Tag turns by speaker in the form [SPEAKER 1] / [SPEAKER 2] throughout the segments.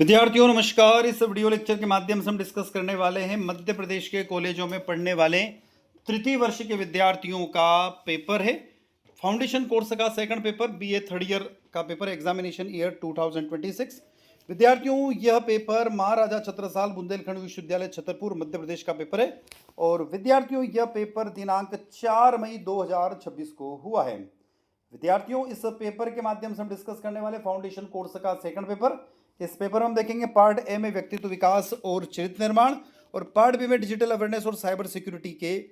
[SPEAKER 1] विद्यार्थियों नमस्कार। इस वीडियो लेक्चर के माध्यम से हम डिस्कस करने वाले हैं मध्य प्रदेश के कॉलेजों में पढ़ने वाले तृतीय वर्ष के विद्यार्थियों का पेपर है। फाउंडेशन कोर्स का second paper BA third year का पेपर एग्जामिनेशन ईयर 2026। विद्यार्थियों यह पेपर महाराजा छत्रसाल बुंदेलखंड विश्वविद्यालय छतरपुर मध्य प्रदेश का पेपर है और विद्यार्थियों यह पेपर दिनांक 4 मई 2026 को हुआ है। विद्यार्थियों इस पेपर के माध्यम से हम डिस्कस करने वाले फाउंडेशन कोर्स का सेकंड पेपर। इस पेपर में हम देखेंगे पार्ट ए में व्यक्तित्व विकास और चरित्र निर्माण और पार्ट बी में डिजिटल अवेयरनेस और साइबर सिक्योरिटी के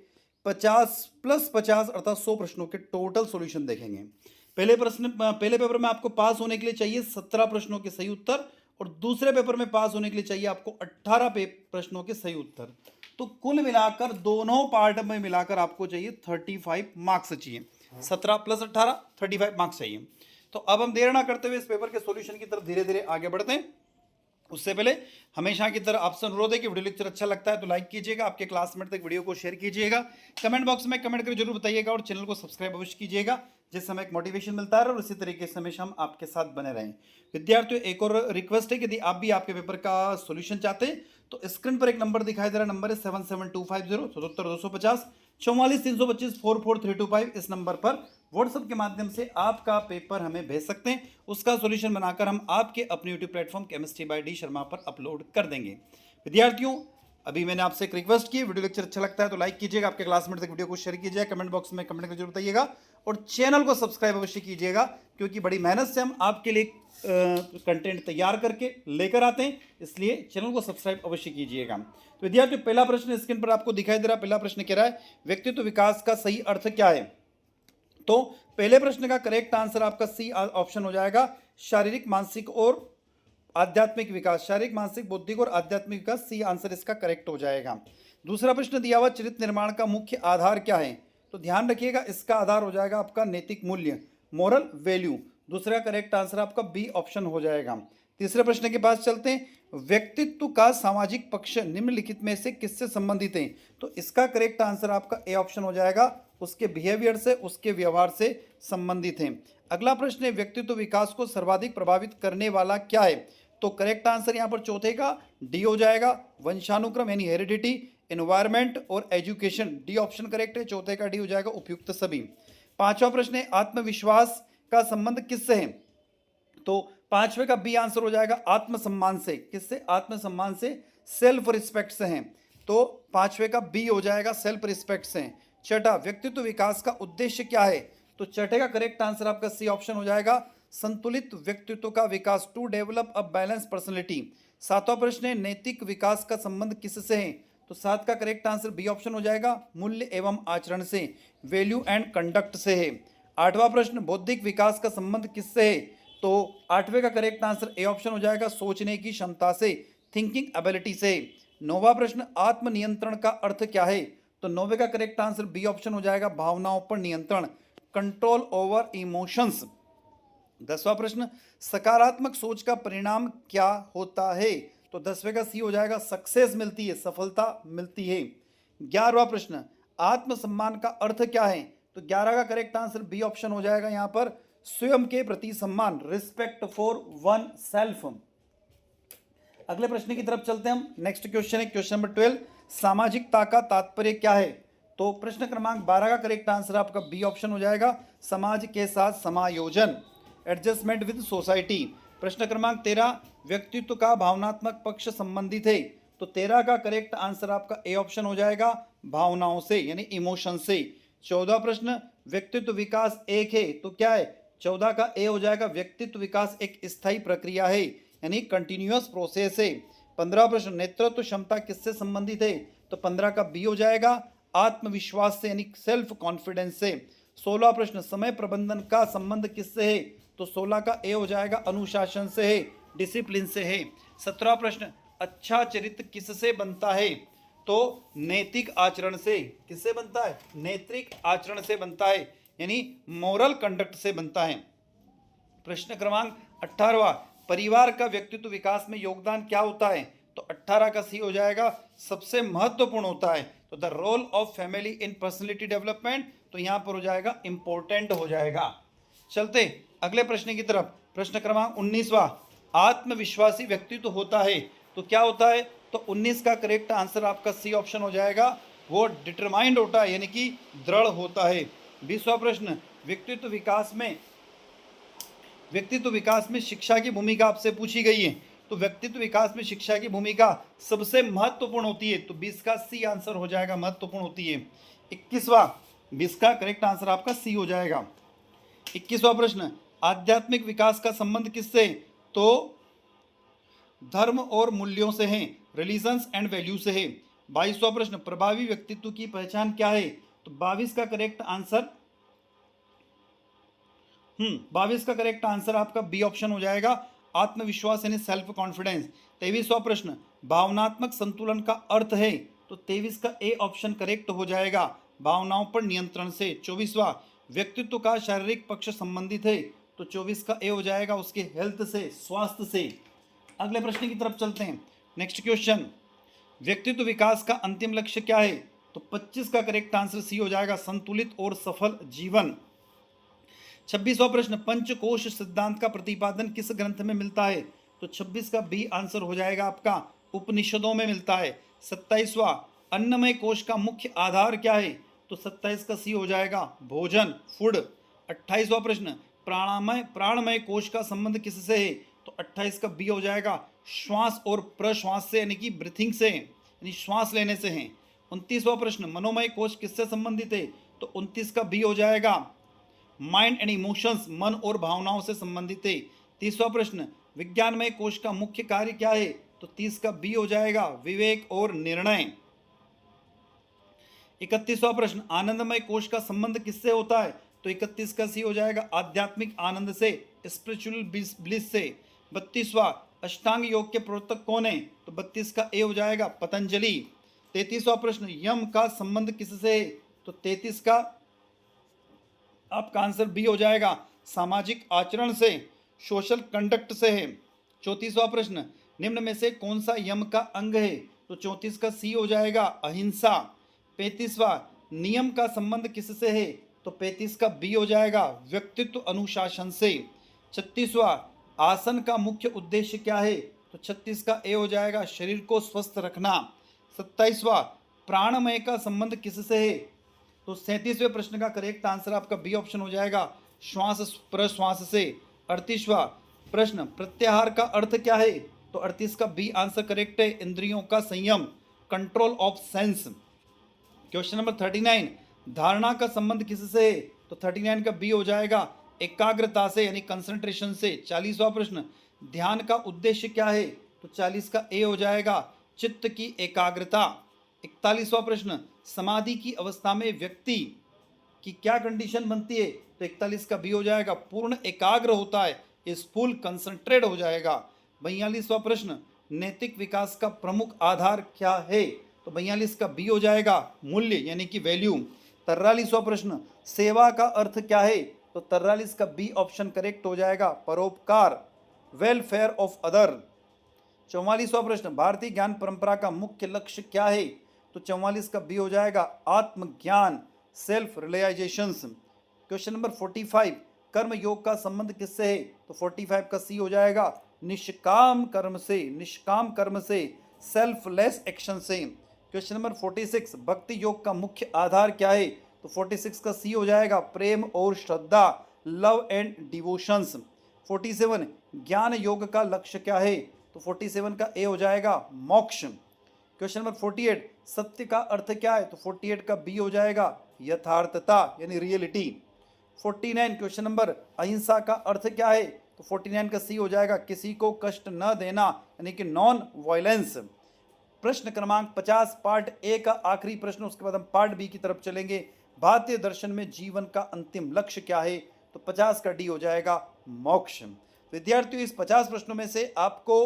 [SPEAKER 1] 50+50 अर्थात 100 प्रश्नों के टोटल सॉल्यूशन देखेंगे। पहले पेपर में आपको पास होने के लिए चाहिए 17 प्रश्नों के सही उत्तर और दूसरे पेपर में पास होने के लिए चाहिए आपको 18 प्रश्नों के सही उत्तर। तो कुल मिलाकर दोनों पार्ट में मिलाकर आपको चाहिए 35 मार्क्स चाहिए। 17 + 18 35 मार्क्स चाहिए। तो अब हम देर ना करते हुए इस पेपर के सॉल्यूशन की तरफ धीरे धीरे आगे बढ़ते हैं। उससे पहले हमेशा की तरह आपसे अनुरोध है कि वीडियो लेक्चर अच्छा लगता है तो लाइक कीजिएगा, आपके क्लासमेट तक वीडियो को शेयर कीजिएगा, कमेंट बॉक्स में कमेंट करके जरूर बताइएगा और चैनल को सब्सक्राइब अवश्य कीजिएगा, जिससे हमें एक मोटिवेशन मिलता है और इसी तरीके से हमेशा हम आपके साथ बने रहें। विद्यार्थियों एक और रिक्वेस्ट है कि यदि आप भी आपके पेपर का सॉल्यूशन चाहते हैं तो स्क्रीन पर एक नंबर दिखाई दे रहा है, नंबर है 77250 77250 44325। इस नंबर पर व्हाट्सएप के माध्यम से आपका पेपर हमें भेज सकते हैं। उसका सॉल्यूशन बनाकर हम आपके अपने YouTube platform chemistry bye D Sharma पर अपलोड कर देंगे। विद्यार्थियों अभी मैंने आपसे एक रिक्वेस्ट की, वीडियो लेक्चर अच्छा लगता है तो लाइक कीजिएगा, आपके क्लासमेट तक वीडियो को शेयर कीजिएगा, कमेंट बॉक्स में कमेंट करके जरूर बताइएगा और चैनल को सब्सक्राइब अवश्य कीजिएगा, क्योंकि बड़ी मेहनत से हम आपके लिए कंटेंट तैयार करके लेकर आते हैं, इसलिए चैनल को सब्सक्राइब अवश्य कीजिएगा। तो विद्यार्थियों पहला प्रश्न स्क्रीन पर आपको दिखाई दे रहा है। पहला प्रश्न कह रहा है व्यक्तित्व विकास का सही अर्थ क्या है। तो पहले प्रश्न का करेक्ट आंसर आपका सी ऑप्शन हो जाएगा, शारीरिक मानसिक और आध्यात्मिक विकास। शारीरिक मानसिक बौद्धिक और आध्यात्मिक विकास, सी आंसर इसका करेक्ट हो जाएगा। दूसरा प्रश्न दिया हुआ चरित्र निर्माण का मुख्य आधार क्या है। तो ध्यान रखिएगा इसका आधार हो जाएगा आपका नैतिक मूल्य, मोरल वैल्यू। दूसरा करेक्ट आंसर आपका बी ऑप्शन हो जाएगा। तीसरे प्रश्न के पास चलते हैं। व्यक्तित्व का सामाजिक पक्ष निम्नलिखित में से किससे संबंधित है। तो इसका करेक्ट आंसर आपका ए ऑप्शन हो जाएगा, उसके बिहेवियर से, उसके व्यवहार से संबंधित है। अगला प्रश्न है व्यक्तित्व विकास को सर्वाधिक प्रभावित करने वाला क्या है। तो करेक्ट आंसर यहाँ पर चौथे का डी हो जाएगा, वंशानुक्रम यानी हेरिडिटी, एनवायरमेंट और एजुकेशन। डी ऑप्शन करेक्ट है, चौथे का डी हो जाएगा उपयुक्त सभी। पांचवा प्रश्न है आत्मविश्वास का संबंध किससे है। तो पांचवे का बी आंसर हो जाएगा आत्मसम्मान से। किससे? आत्मसम्मान से, सेल्फ रिस्पेक्ट से हैं। तो पांचवे का बी हो जाएगा सेल्फ रिस्पेक्ट से। छठा व्यक्तित्व विकास का उद्देश्य क्या है। तो छठे का करेक्ट आंसर आपका सी ऑप्शन हो जाएगा, संतुलित व्यक्तित्व का विकास, to develop a balance personality. सातवां प्रश्न है नैतिक विकास का संबंध किससे है। तो सात का करेक्ट आंसर बी ऑप्शन हो जाएगा, मूल्य एवं आचरण से, वैल्यू एंड कंडक्ट से है। आठवां प्रश्न बौद्धिक विकास का संबंध किससे है। तो आठवें का करेक्ट आंसर ए ऑप्शन हो जाएगा, सोचने की क्षमता से, थिंकिंग एबिलिटी से। नौवां प्रश्न आत्मनियंत्रण का अर्थ क्या है। तो नौवे का करेक्ट आंसर बी ऑप्शन हो जाएगा, भावनाओं पर नियंत्रण, कंट्रोल ओवर इमोशंस। 10वां प्रश्न सकारात्मक सोच का परिणाम क्या होता है। तो 10वें का सी हो जाएगा, सक्सेस मिलती है, सफलता मिलती है। 11वां प्रश्न आत्मसम्मान का अर्थ क्या है। तो 11 का करेक्ट आंसर बी ऑप्शन हो जाएगा, यहां पर स्वयं के प्रति सम्मान, रिस्पेक्ट फॉर वन सेल्फ। अगले प्रश्न की तरफ चलते हैं हम। नेक्स्ट क्वेश्चन है क्वेश्चन नंबर 12, सामाजिकता का तात्पर्य क्या है। तो प्रश्न क्रमांक 12 का करेक्ट आंसर आपका बी ऑप्शन हो जाएगा, समाज के साथ समायोजन, एडजस्टमेंट विद सोसाइटी। प्रश्न क्रमांक 13 व्यक्तित्व का भावनात्मक पक्ष संबंधित है। तो 13 का करेक्ट आंसर आपका ए ऑप्शन हो जाएगा, भावनाओं से यानी इमोशन से। 14 प्रश्न व्यक्तित्व विकास एक है। तो क्या है। 14 का ए हो जाएगा, व्यक्तित्व विकास एक स्थायी प्रक्रिया है यानी कंटिन्यूअस प्रोसेस है। 15 प्रश्न नेतृत्व क्षमता किससे संबंधित है। तो 15 का बी हो जाएगा, आत्मविश्वास से यानी सेल्फ कॉन्फिडेंस से। 16 प्रश्न समय प्रबंधन का संबंध किससे है। तो 16 का ए हो जाएगा, अनुशासन से है, डिसिप्लिन से है। 17 प्रश्न अच्छा चरित्र किससे बनता है। तो नैतिक आचरण से। किससे बनता है। नैतिक आचरण से बनता है यानी मोरल कंडक्ट से बनता है। प्रश्न क्रमांक 18 परिवार का व्यक्तित्व विकास में योगदान क्या होता है। तो 18 का सी हो जाएगा, सबसे महत्वपूर्ण होता है। तो the role of family in personality development, तो यहां पर हो जाएगा इंपॉर्टेंट हो जाएगा। चलते अगले प्रश्न की तरफ। प्रश्न क्रमांक 19वां आत्मविश्वासी व्यक्तित्व होता है तो क्या होता है, तो 19 का करेक्ट आंसर आपका सी ऑप्शन हो जाएगा, वो डिटरमाइंड होता है यानी कि दृढ़ होता है। 20वां प्रश्न, व्यक्तित्व विकास में शिक्षा की भूमिका आपसे पूछी गई है, तो व्यक्तित्व विकास में शिक्षा की भूमिका सबसे महत्वपूर्ण होती है, तो 20 का सी आंसर हो जाएगा, महत्वपूर्ण होती है। 21वां, 20 का करेक्ट आंसर आपका सी हो जाएगा। 21वां प्रश्न, आध्यात्मिक विकास का संबंध किससे, तो धर्म और मूल्यों से है, रिलीजन्स एंड वैल्यू से है। 22वां प्रश्न, प्रभावी व्यक्तित्व की पहचान क्या है, तो 22 का करेक्ट आंसर 22 का करेक्ट आंसर आपका बी ऑप्शन हो जाएगा, आत्मविश्वास यानी सेल्फ कॉन्फिडेंस। 23वां प्रश्न, भावनात्मक संतुलन का अर्थ है, तो 23 का ए ऑप्शन करेक्ट हो जाएगा, भावनाओं पर नियंत्रण से। 24वां, व्यक्तित्व का शारीरिक पक्ष संबंधित है, तो 24 का ए हो जाएगा उसके हेल्थ से, स्वास्थ्य से। अगले प्रश्न की तरफ चलते हैं। नेक्स्ट क्वेश्चन, व्यक्तित्व विकास का अंतिम लक्ष्य क्या है, तो 25 का करेक्ट आंसर सी हो जाएगा, संतुलित और सफल जीवन। 26वां प्रश्न, पंचकोश सिद्धांत का प्रतिपादन किस ग्रंथ में मिलता है, तो 26 का बी आंसर हो जाएगा आपका, उपनिषदों में मिलता है। 27वां, अन्नमय कोश का मुख्य आधार क्या है, तो 27 का सी हो जाएगा, भोजन, फूड। 28वां प्रश्न, प्राणमय कोश का संबंध किससे है, तो 28 का बी हो जाएगा, श्वास और प्रश्वास से यानी कि ब्रीथिंग से, यानी श्वास लेने से है। 29वां प्रश्न, मनोमय कोश किससे संबंधित है, तो 29 का बी हो जाएगा, माइंड एंड इमोशंस, मन और भावनाओं से संबंधित है। 30वां प्रश्न, विज्ञानमय कोश का मुख्य कार्य क्या है, तो 30 का बी हो जाएगा, विवेक और निर्णय। 31वां प्रश्न, आनंदमय कोश का संबंध किससे होता है, तो 31 का सी हो जाएगा, आध्यात्मिक आनंद से, स्पिरिचुअल ब्लिस से। 32वां, अष्टांग योग के प्रवर्तक कौन है, तो 32 का ए हो जाएगा, पतंजलि। 33वां प्रश्न, यम का संबंध किससे है, तो 33 का आपका आंसर बी हो जाएगा, सामाजिक आचरण से, सोशल कंडक्ट से है। 34वां प्रश्न, निम्न में से कौन सा यम का अंग है, तो 34 का सी हो जाएगा, अहिंसा। 35वां, नियम का संबंध किससे है, तो 35 का बी हो जाएगा, व्यक्तित्व अनुशासन से। 36वां, आसन का मुख्य उद्देश्य क्या है, तो 36 का ए हो जाएगा, शरीर को स्वस्थ रखना। 27वां, प्राणमय का संबंध किससे है, तो 37वें प्रश्न का करेक्ट आंसर आपका बी ऑप्शन हो जाएगा, श्वास प्रश्वास से। 38वां प्रश्न, प्रत्याहार का अर्थ क्या है, तो 38 का बी आंसर करेक्ट है, इंद्रियों का संयम, control of sense. Question number 39, धारणा का संबंध किससे है, तो 39 का बी हो जाएगा, एकाग्रता से यानी कंसंट्रेशन से। 40वां प्रश्न, ध्यान का उद्देश्य क्या है, तो 40 का ए हो जाएगा, चित्त की एकाग्रता। 41वां प्रश्न, समाधि की अवस्था में व्यक्ति की क्या कंडीशन बनती है, तो 41 का बी हो जाएगा, पूर्ण एकाग्र होता है, इस फुल कंसंट्रेट हो जाएगा। 42वां प्रश्न, नैतिक विकास का प्रमुख आधार क्या है, तो 42 का बी हो जाएगा, मूल्य यानी कि वैल्यू। 43वां प्रश्न, सेवा का अर्थ क्या है, तो 43 का बी ऑप्शन करेक्ट हो जाएगा, परोपकार, वेलफेयर ऑफ अदर। 44वां प्रश्न, भारतीय ज्ञान परंपरा का मुख्य लक्ष्य क्या है, तो 44 का बी हो जाएगा, आत्मज्ञान, सेल्फ रियलाइजेशंस। क्वेश्चन नंबर 45, कर्म योग का संबंध किससे है, तो 45 का सी हो जाएगा, निष्काम कर्म से, सेल्फलेस एक्शन से। क्वेश्चन नंबर 46, भक्ति योग का मुख्य आधार क्या है, तो 46 का सी हो जाएगा, प्रेम और श्रद्धा, लव एंड डिवोशंस। 47, ज्ञान योग का लक्ष्य क्या है, तो 47 का ए हो जाएगा, मोक्ष। क्वेश्चन नंबर 48, सत्य का अर्थ क्या है, तो 48 का बी हो जाएगा, यथार्थता यानी रियलिटी। 49 क्वेश्चन नंबर, अहिंसा का अर्थ क्या है, तो 49 का सी हो जाएगा, किसी को कष्ट न देना यानी कि नॉन वायलेंस। प्रश्न क्रमांक 50 पार्ट ए का आखिरी प्रश्न, उसके बाद हम पार्ट बी की तरफ चलेंगे। भारतीय दर्शन में जीवन का अंतिम लक्ष्य क्या है, तो 50 का डी हो जाएगा, मोक्ष। विद्यार्थियों, इस 50 प्रश्नों में से आपको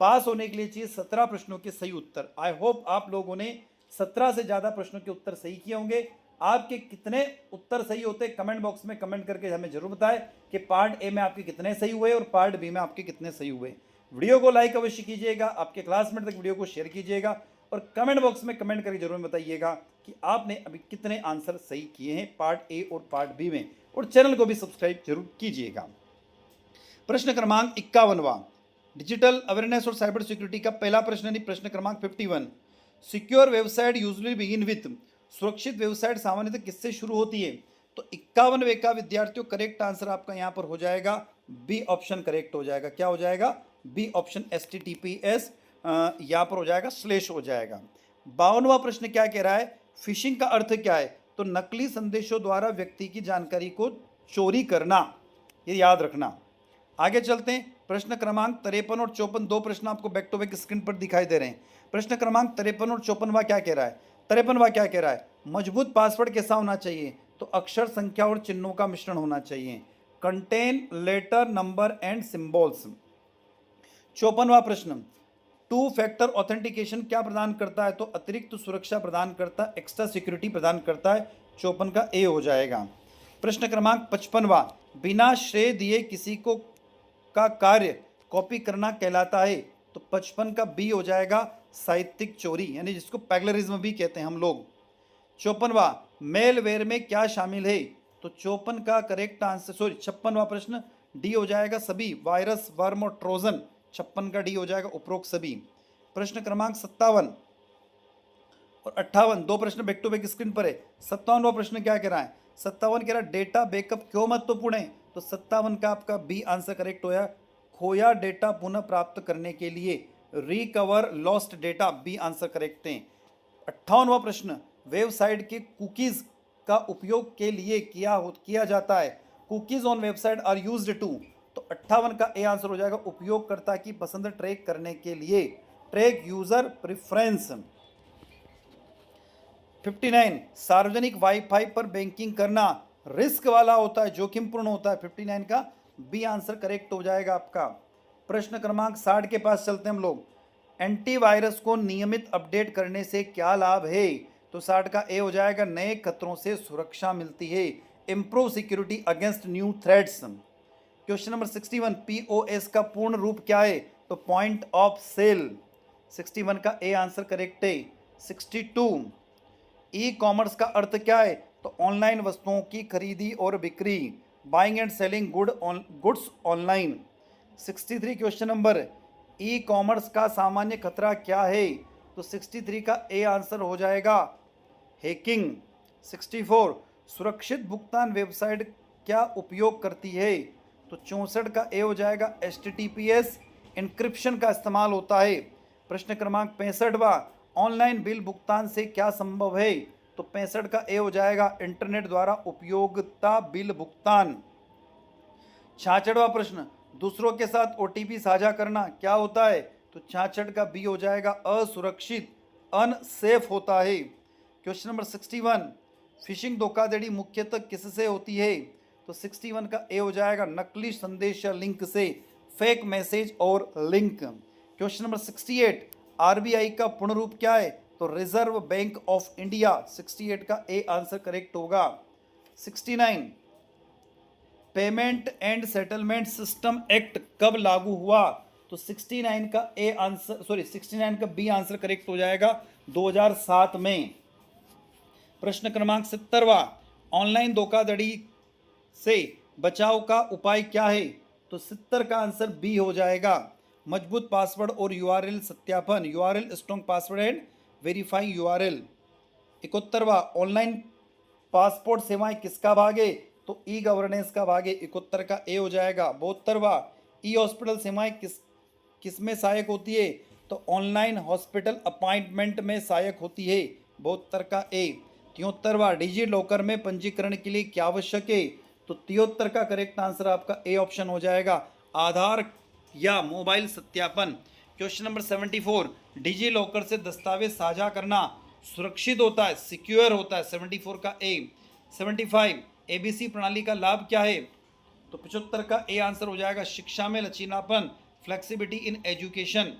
[SPEAKER 1] पास होने के लिए चाहिए 17 प्रश्नों के सही उत्तर। आई होप आप लोगों ने 17 से ज़्यादा प्रश्नों के उत्तर सही किए होंगे। आपके कितने उत्तर सही होते कमेंट बॉक्स में कमेंट करके हमें जरूर बताएं कि पार्ट ए में आपके कितने सही हुए और पार्ट बी में आपके कितने सही हुए। वीडियो को लाइक अवश्य कीजिएगा, आपके क्लासमेट तक वीडियो को शेयर कीजिएगा और कमेंट बॉक्स में कमेंट करके जरूर बताइएगा कि आपने अभी कितने आंसर सही किए हैं पार्ट ए और पार्ट बी में, और चैनल को भी सब्सक्राइब जरूर कीजिएगा। प्रश्न क्रमांक 51वां, डिजिटल अवेयरनेस और साइबर सिक्योरिटी का पहला प्रश्न यानी प्रश्न क्रमांक 51, secure website usually begin with, सुरक्षित वेबसाइट सामान्यतः किससे शुरू होती है? तो 51वें का विद्यार्थियों करेक्ट आंसर आपका यहाँ पर हो जाएगा बी ऑप्शन करेक्ट हो जाएगा। क्या हो जाएगा? बी ऑप्शन HTTPS यहाँ पर हो जाएगा स्लेश हो जाएगा। 52वां प्रश्न क्या कह रहा है? फिशिंग का अर्थ क्या है? तो नकली संदेशों द्वारा व्यक्ति की जानकारी को चोरी करना, ये याद रखना। आगे चलते हैं, प्रश्न क्रमांक 53 और 54, दो प्रश्न आपको बैक टू बैक स्क्रीन पर दिखाई दे रहे हैं। प्रश्न क्रमांक 53 और 54वां क्या कह रहा है? 53वां क्या कह रहा है? मजबूत पासवर्ड कैसा होना चाहिए? तो अक्षर, संख्या और चिन्हों का मिश्रण होना चाहिए। Contain letter, number and symbols. 54वां प्रश्न, टू फैक्टर ऑथेंटिकेशन क्या प्रदान करता है? तो अतिरिक्त सुरक्षा प्रदान करता है, एक्स्ट्रा सिक्योरिटी प्रदान करता है। 54 का ए हो जाएगा। प्रश्न क्रमांक 55वां, बिना श्रेय दिए किसी को का कार्य कॉपी करना कहलाता है? तो 55 का बी हो जाएगा साहित्यिक चोरी, यानी जिसको पैगलरिज्म भी कहते हैं हम लोग। 54वां, मेलवेयर में क्या शामिल है? तो 54 का करेक्ट आंसर, 56वां प्रश्न डी हो जाएगा सभी, वायरस, वर्म और ट्रोजन। 56 का डी हो जाएगा उपरोक्त सभी। प्रश्न क्रमांक 57 और 58, दो प्रश्न बैक टू बैक स्क्रीन पर है। 57वां प्रश्न क्या कह रहा है? 57 कह रहा है डेटा बैकअप क्यों महत्वपूर्ण है? तो 57 का आपका बी आंसर करेक्ट होया, खोया डेटा पुनः प्राप्त करने के लिए, recover lost data, B answer correct है। 58वां प्रश्न, वेबसाइट के कुकीज का उपयोग के लिए किया जाता है? Cookies on website are used to, तो 58 का ए आंसर हो जाएगा उपयोगकर्ता की पसंद ट्रैक करने के लिए, ट्रैक यूजर प्रेफरेंस। 59, सार्वजनिक वाईफाई पर बैंकिंग करना रिस्क वाला होता है, जोखिमपूर्ण होता है। 59 का बी आंसर करेक्ट हो जाएगा आपका। प्रश्न क्रमांक 60 के पास चलते हैं हम लोग। एंटीवायरस को नियमित अपडेट करने से क्या लाभ है? तो 60 का ए हो जाएगा, नए खतरों से सुरक्षा मिलती है, improve security against new threats. Question number 61, POS का पूर्ण रूप क्या है? तो पॉइंट ऑफ सेल। 61 का ए आंसर करेक्ट है। 62, ई कॉमर्स का अर्थ क्या है? तो ऑनलाइन वस्तुओं की खरीदी और बिक्री, buying and selling goods online. 63 question number, e commerce का सामान्य खतरा क्या है? तो 63 का ए आंसर हो जाएगा हैकिंग। 64, सुरक्षित भुगतान वेबसाइट क्या उपयोग करती है? तो 64 का ए हो जाएगा HTTPS इंक्रिप्शन का इस्तेमाल होता है। प्रश्न क्रमांक 65वां, ऑनलाइन बिल भुगतान से क्या संभव है? तो 65 का ए हो जाएगा इंटरनेट द्वारा उपयोगिता बिल भुगतान। 66वां प्रश्न, दूसरों के साथ OTP साझा करना क्या होता है? तो 66 का बी हो जाएगा असुरक्षित, अनसेफ होता है। क्वेश्चन नंबर 61, फिशिंग धोखाधड़ी मुख्यतः किससे होती है? तो 61 का ए हो जाएगा नकली संदेश या लिंक से, फेक मैसेज और लिंक। क्वेश्चन नंबर 68, RBI का पूर्ण रूप क्या है? तो रिजर्व बैंक ऑफ इंडिया। 68 का ए आंसर करेक्ट होगा। 69, payment and settlement system act कब लागू हुआ? तो 69 का ए आंसर, 69 का बी आंसर करेक्ट हो जाएगा 2007 में। प्रश्न क्रमांक 70वां, ऑनलाइन धोखाधड़ी से बचाव का उपाय क्या है? तो 70 का आंसर बी हो जाएगा, मजबूत पासवर्ड और URL सत्यापन, URL strong password and verify URL। 71वां, ऑनलाइन पासपोर्ट सेवाएं किसका भाग है? तो ई गवर्नेंस का भाग है। 71 का ए हो जाएगा। 72वां, ई हॉस्पिटल सेवाएं किस में सहायक होती है? तो ऑनलाइन हॉस्पिटल अपॉइंटमेंट में सहायक होती है। 72 का ए। 73वां, डिजी लॉकर में पंजीकरण के लिए क्या आवश्यक है? तो 73 का करेक्ट आंसर आपका ए ऑप्शन हो जाएगा, आधार या मोबाइल सत्यापन। क्वेश्चन नंबर 74, डिजी लॉकर से दस्तावेज साझा करना सुरक्षित होता है, सिक्योर होता है। 74 का ए। 75, ABC प्रणाली का लाभ क्या है? तो 75 का ए आंसर हो जाएगा, शिक्षा में लचीलापन, flexibility in education.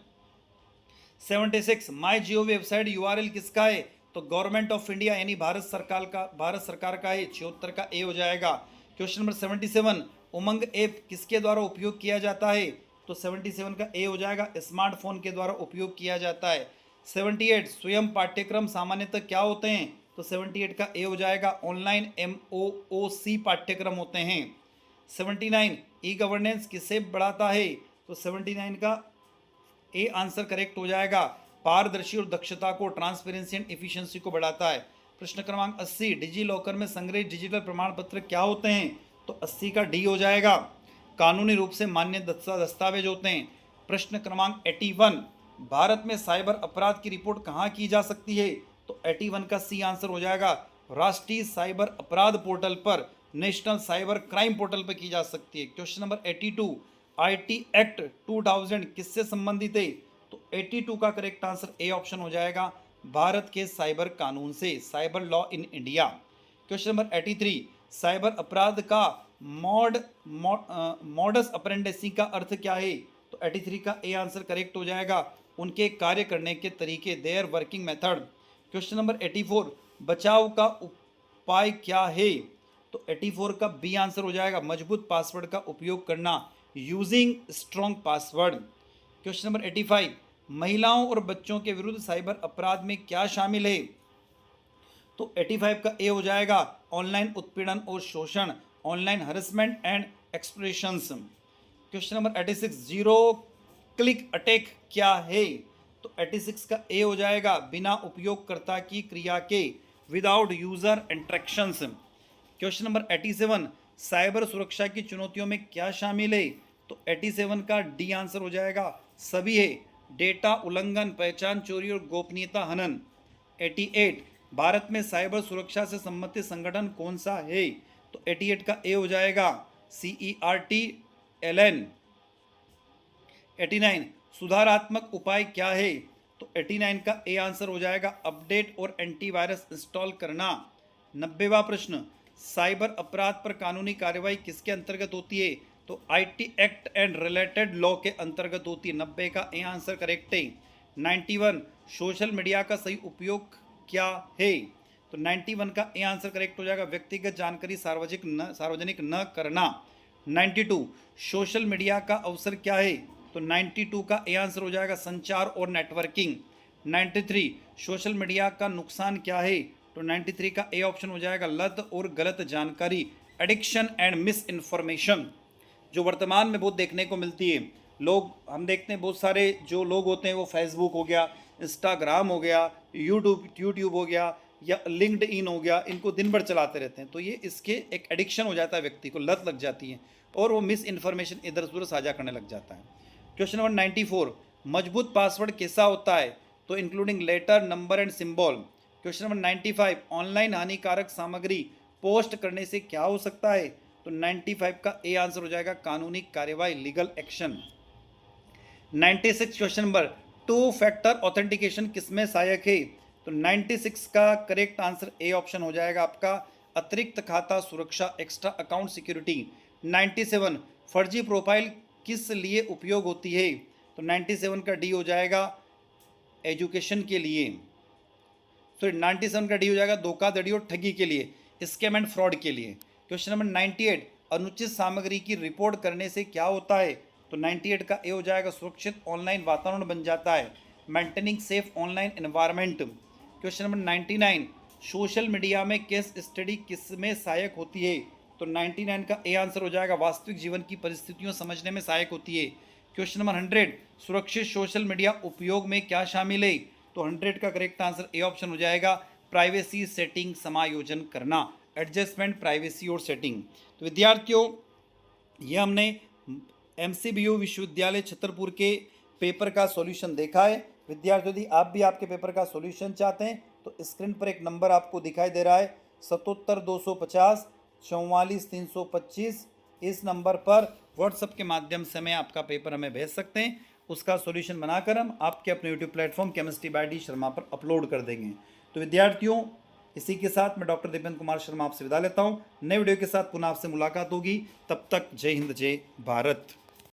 [SPEAKER 1] 76, my Jio website URL किसका है? तो गवर्नमेंट ऑफ इंडिया यानी भारत सरकार का है। 76 का ए हो जाएगा। क्वेश्चन नंबर 77, उमंग ऐप किसके द्वारा उपयोग किया जाता है? तो 77 का ए हो जाएगा, स्मार्टफोन के द्वारा उपयोग किया जाता है। 78, स्वयं पाठ्यक्रम सामान्यतः क्या होते हैं? तो 78 का ए हो जाएगा, ऑनलाइन MOOC पाठ्यक्रम होते हैं। 79, ई गवर्नेंस किसे बढ़ाता है? तो तो 79 का ए आंसर करेक्ट हो जाएगा। पारदर्शी और दक्षता को, ट्रांसपेरेंसी एंड एफिशिएंसी को बढ़ाता है। प्रश्न क्रमांक 80, डिजी लॉकर में संग्रहित डिजिटल प्रमाण पत्र क्या होते हैं? तो 80 का डी हो जाएगा। कानूनी रूप से मान्य दस्तावेज होते हैं। प्रश्न क्रमांक 81, भारत में साइबर अपराध की रिपोर्ट कहाँ की जा सकती है? तो 81 का सी आंसर हो जाएगा। राष्ट्रीय साइबर अपराध पोर्टल पर, नेशनल साइबर क्राइम पोर्टल पर की जा सकती है। क्वेश्चन नंबर 82, आईटी एक्ट 2000 किससे संबंधित है? तो 82 का करेक्ट आंसर ए ऑप्शन हो जाएगा, भारत के साइबर कानून से, cyber law in India. Question number 83, cyber अपराध का मॉडस ऑपरेंडेंसी का अर्थ क्या है? तो 83 का ए आंसर करेक्ट हो जाएगा, उनके कार्य करने के तरीके, their working method. Question number 84, बचाव का उपाय क्या है? तो 84 का बी आंसर हो जाएगा, मजबूत पासवर्ड का उपयोग करना, using strong password. Question number 85, महिलाओं और बच्चों के विरुद्ध साइबर अपराध में क्या शामिल है? तो 85 का ए हो जाएगा, ऑनलाइन उत्पीड़न और शोषण, online harassment and expressions. Question number 86, zero click attack क्या है? तो 86 का ए हो जाएगा, बिना उपयोगकर्ता की क्रिया के, without user interactions. Question number 87, cyber सुरक्षा की चुनौतियों में क्या शामिल है? तो 87 का डी आंसर हो जाएगा, सभी है, डेटा उल्लंघन, पहचान चोरी और गोपनीयता हनन। 88, भारत में साइबर सुरक्षा से संबंधित संगठन कौन सा है? तो 88 का ए हो जाएगा, CERT-LN। 89, सुधारात्मक उपाय क्या है? तो 89 का ए आंसर हो जाएगा, अपडेट और एंटीवायरस इंस्टॉल करना। 90वां प्रश्न, साइबर अपराध पर कानूनी कार्रवाई किसके अंतर्गत होती है? तो IT act and related law के अंतर्गत होती है। 90 का ए आंसर करेक्ट है। 91, सोशल मीडिया का सही उपयोग क्या है? तो 91 का ए आंसर करेक्ट हो जाएगा, व्यक्तिगत जानकारी सार्वजनिक न करना। 92, सोशल मीडिया का अवसर क्या है? तो 92 का ए आंसर हो जाएगा, संचार और नेटवर्किंग। 93, सोशल मीडिया का नुकसान क्या है? तो 93 का ए ऑप्शन हो जाएगा, लत और गलत जानकारी, एडिक्शन एंड मिस इन्फॉर्मेशन, जो वर्तमान में बहुत देखने को मिलती है। लोग, हम देखते हैं बहुत सारे जो लोग होते हैं वो फेसबुक हो गया, इंस्टाग्राम हो गया, यूट्यूब हो गया या लिंक्डइन हो गया, इनको दिन भर चलाते रहते हैं। तो ये इसके एक एडिक्शन हो जाता है, व्यक्ति को लत लग जाती है और वो मिस इन्फॉर्मेशन इधर उधर साझा करने लग जाता है। क्वेश्चन नंबर 94, मजबूत पासवर्ड कैसा होता है? तो including letter, number and symbol. Question number 95, online हानिकारक सामग्री पोस्ट करने से क्या हो सकता है? तो 95 का ए आंसर हो जाएगा, कानूनी कार्यवाही, legal action. 96 question number, 2 factor authentication किसमें सहायक है? तो 96 का करेक्ट आंसर ए ऑप्शन हो जाएगा आपका, अतिरिक्त खाता सुरक्षा, एक्स्ट्रा अकाउंट सिक्योरिटी। 97, फर्जी प्रोफाइल किस लिए उपयोग होती है? तो 97 का डी हो जाएगा, एजुकेशन के लिए। तो 97 का डी हो जाएगा, धोखाधड़ी और ठगी के लिए, स्कैम एंड फ्रॉड के लिए। क्वेश्चन नंबर 98, अनुचित सामग्री की रिपोर्ट करने से क्या होता है? तो 98 का ए हो जाएगा, सुरक्षित ऑनलाइन वातावरण बन जाता है, maintaining safe online environment. Question number 99, social media में केस स्टडी किसमें सहायक होती है? तो 99 का ए आंसर हो जाएगा, वास्तविक जीवन की परिस्थितियों समझने में सहायक होती है। क्वेश्चन नंबर 100, सुरक्षित सोशल मीडिया उपयोग में क्या शामिल है? तो 100 का करेक्ट आंसर ए ऑप्शन हो जाएगा, प्राइवेसी सेटिंग समायोजन करना, एडजस्टमेंट, प्राइवेसी और सेटिंग। तो विद्यार्थियों, ये हमने MCBU विश्वविद्यालय छतरपुर के पेपर का सॉल्यूशन देखा है। विद्यार्थियों, यदि आप भी आपके पेपर का सॉल्यूशन चाहते हैं तो स्क्रीन पर एक नंबर आपको दिखाई दे रहा है, 77 250 44 325। इस नंबर पर व्हाट्सएप के माध्यम से मैं आपका पेपर हमें भेज सकते हैं। उसका सॉल्यूशन बनाकर हम आपके अपने YouTube platform chemistry bye D Sharma पर अपलोड कर देंगे। तो विद्यार्थियों, इसी के साथ मैं डॉक्टर दीपेंद्र कुमार शर्मा आपसे विदा लेता हूँ। नए वीडियो के साथ पुनः आपसे मुलाकात होगी। तब तक जय हिंद, जय भारत।